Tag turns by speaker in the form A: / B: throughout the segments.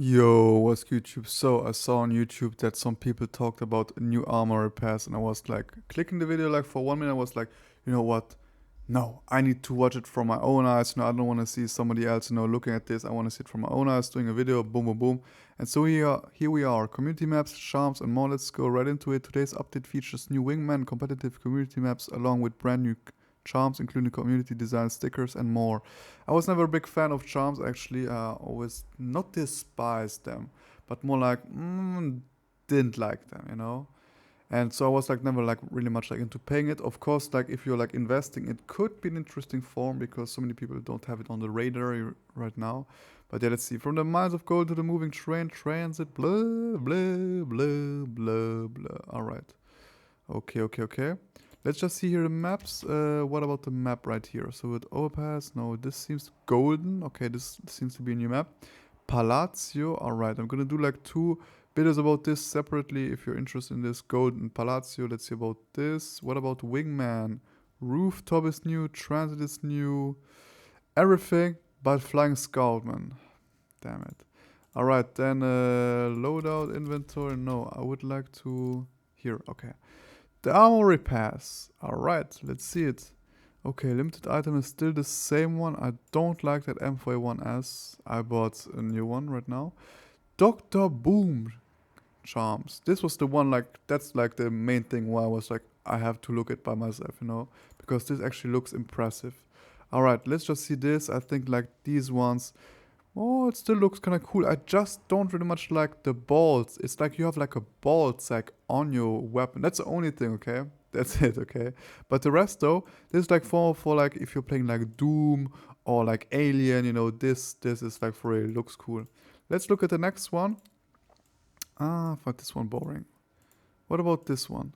A: Yo, what's YouTube? So I saw on YouTube that some people talked about a new Armory pass, and I was like clicking the video like for 1 minute. I was like, you know what? No, I need to watch it from my own eyes. No, I don't want to see somebody else, looking at this. I want to see it from my own eyes, doing a video, boom, boom, boom. And so here we are, community maps, charms, and more. Let's go right into it. Today's update features new wingman, competitive community maps, along with brand new charms, including community design stickers and more. I was never a big fan of charms actually. Always not despised them, but more like didn't like them. And so I was like never like really much like into paying it. Of course, like if you're like investing, it could be an interesting form because so many people don't have it on the radar right now. But yeah, let's see. From the mines of gold to the moving train transit, blah blah blah blah blah. All right. Okay, okay, okay. Let's just see here the maps. What about the map right here? So with overpass, no, this seems golden. Okay, this seems to be a new map. Palazzo, alright, I'm gonna do like two videos about this separately if you're interested in this. Golden Palazzo, let's see about this. What about Wingman? Rooftop is new, transit is new, everything but Flying Scoutman. Damn it. Alright, then loadout inventory. No, I would like to. Here, okay. The Armory pass. Alright, let's see it. Okay, limited item is still the same one. I don't like that M41S. I bought a new one right now. Dr. Boom charms. This was the one like that's like the main thing why I was like I have to look it by myself, because this actually looks impressive. Alright, let's just see this. I think like these ones. Oh, it still looks kind of cool. I just don't really much like the balls. It's like you have like a ball sack on your weapon. That's the only thing, okay? That's it, okay? But the rest though, this is like for like if you're playing like Doom or like Alien, this is like for real. It looks cool. Let's look at the next one. I find this one boring. What about this one?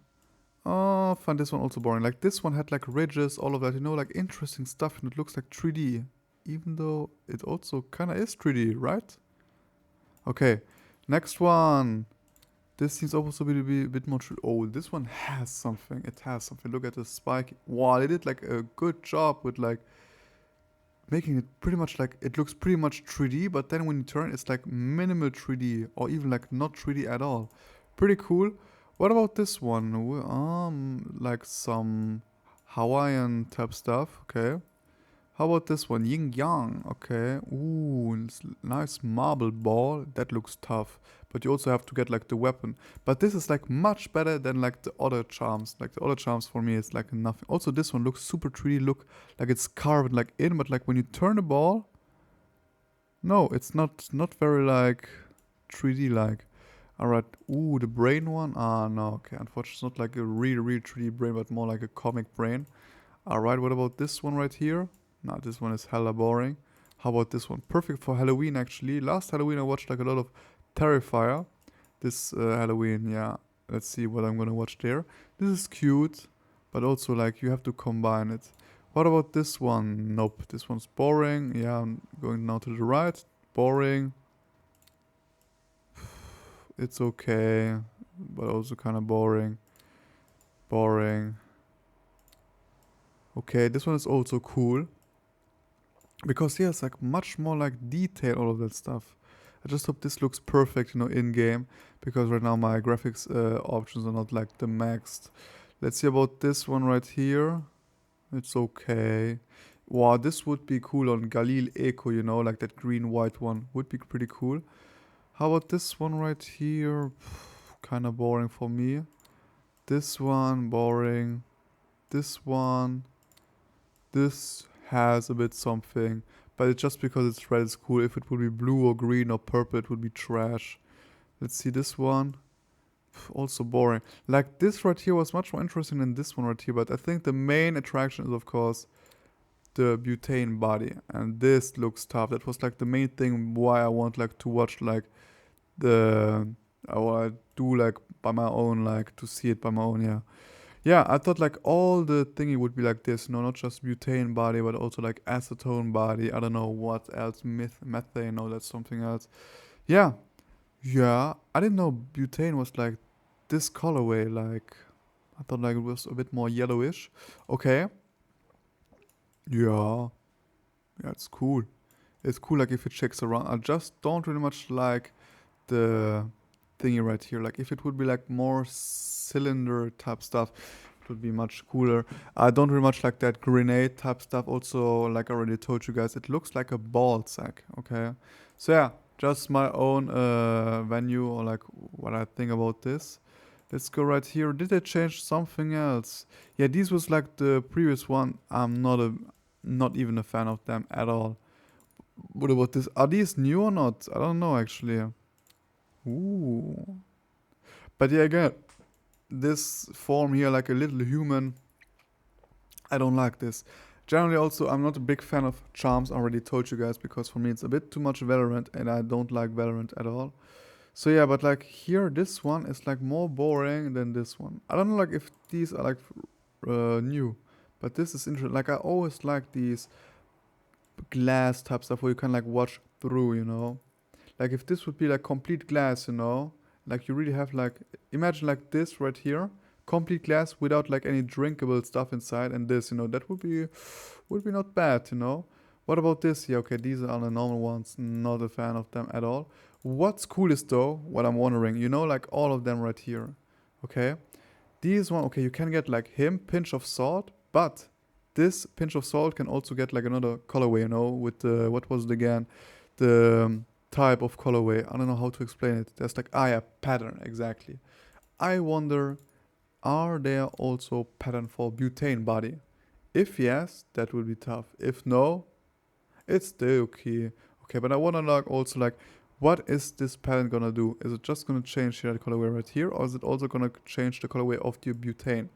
A: Oh, I find this one also boring. Like this one had like ridges, all of that, like interesting stuff, and it looks like 3D. Even though it also kind of is 3D, right? Okay, next one. This seems also to be a bit more true. Oh, this one has something. It has something. Look at the spike. Wow, they did like a good job with like making it pretty much like it looks pretty much 3D, but then when you turn, it's like minimal 3D or even like not 3D at all. Pretty cool. What about this one? Like some Hawaiian type stuff. Okay. How about this one? Yin Yang. Okay. Ooh, nice marble ball. That looks tough. But you also have to get like the weapon. But this is like much better than like the other charms. Like the other charms for me is like nothing. Also, this one looks super 3D. Look like it's carved like in, but like when you turn the ball, no, it's not very like 3D like. Alright. Ooh, the brain one. Ah, no. Okay. Unfortunately, it's not like a real 3D brain, but more like a comic brain. Alright. What about this one right here? Nah, this one is hella boring. How about this one? Perfect for Halloween, actually. Last Halloween, I watched like a lot of Terrifier. This Halloween, yeah. Let's see what I'm gonna watch there. This is cute, but also like you have to combine it. What about this one? Nope, this one's boring. Yeah, I'm going now to the right. Boring. It's okay, but also kind of boring. Boring. Okay, this one is also cool. Because yeah, it's like much more like detail, all of that stuff. I just hope this looks perfect, in game. Because right now my graphics options are not like the maxed. Let's see about this one right here. It's okay. Wow, this would be cool on Galil Eco, like that green white one. Would be pretty cool. How about this one right here? Kind of boring for me. This one, boring. This one. This has a bit something, but it's just because it's red, it's cool. If it would be blue or green or purple, it would be trash. Let's see this one. Also boring. Like this right here was much more interesting than this one right here, but I think the main attraction is of course the butane body, and this looks tough. That was like the main thing why I want like to watch like the I want to do like by my own, like to see it by my own, yeah. Yeah, I thought like all the thingy would be like this, not just butane body, but also like acetone body. I don't know what else, methane, no, that's something else. Yeah, yeah, I didn't know butane was like this colorway. Like, I thought like it was a bit more yellowish. Okay, yeah, yeah, it's cool. It's cool like if it checks around. I just don't really much like the thingy right here. Like if it would be like more cylinder type stuff, it would be much cooler. I don't really much like that grenade type stuff. Also, like I already told you guys, it looks like a ball sack. Okay, so yeah, just my own venue or like what I think about this. Let's go right here. Did they change something else? Yeah, these was like the previous one. I'm not even a fan of them at all. What about this? Are these new or not? I don't know actually. Ooh. But yeah, again, this form here, like a little human, I don't like this. Generally, also, I'm not a big fan of charms. I already told you guys because for me it's a bit too much Valorant, and I don't like Valorant at all. So yeah, but like here, this one is like more boring than this one. I don't know, like if these are like new, but this is interesting. Like I always like these glass type stuff where you can like watch through, you know. Like if this would be like complete glass, you know, like you really have like, imagine like this right here, complete glass without like any drinkable stuff inside, and this, you know, that would be not bad, you know. What about this? Yeah, okay, these are the normal ones. Not a fan of them at all. What's cool is though, what I'm wondering, you know, like all of them right here. Okay, these one, okay, you can get like him, pinch of salt, but this pinch of salt can also get like another colorway, you know, with the, what was it again? The type of colorway. I don't know how to explain it. There's like, ah yeah, pattern, exactly. I wonder, are there also pattern for butane body? If yes, that will be tough. If no, it's still okay. Okay, but I wanna like also like, what is this pattern gonna do? Is it just gonna change the colorway right here, or is it also gonna change the colorway of the butane?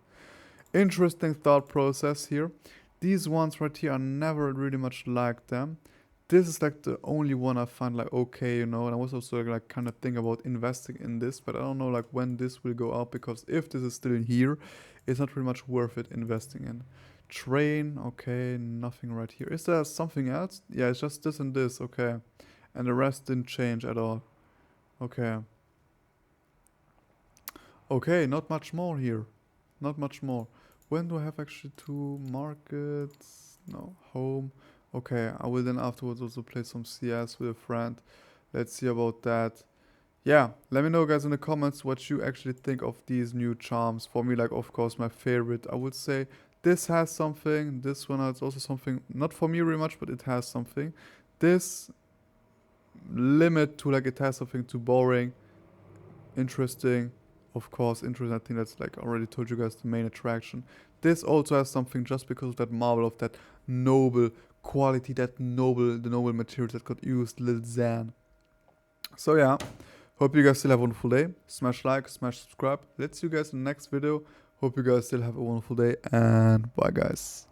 A: Interesting thought process here. These ones right here, I never really much liked them. This is like the only one I find like okay, you know, and I was also like kind of think about investing in this, but I don't know like when this will go up, because if this is still in here, it's not really much worth it investing in. Train, okay, nothing right here. Is there something else? Yeah, it's just this and this, okay. And the rest didn't change at all. Okay. Okay, not much more here. Not much more. When do I have actually two markets? No, home. Okay, I will then afterwards also play some CS with a friend. Let's see about that. Yeah, let me know guys in the comments what you actually think of these new charms. For me, like of course my favorite, I would say this has something. This one has also something. Not for me very much, but it has something. This limit to like it has something too boring. Interesting. Of course, interesting. I think that's like I already told you guys the main attraction. This also has something just because of that marble, of that noble quality, the noble materials that got used, little Zan. So yeah, hope you guys still have a wonderful day. Smash like, smash subscribe. Let's see you guys in the next video. Hope you guys still have a wonderful day, and bye guys.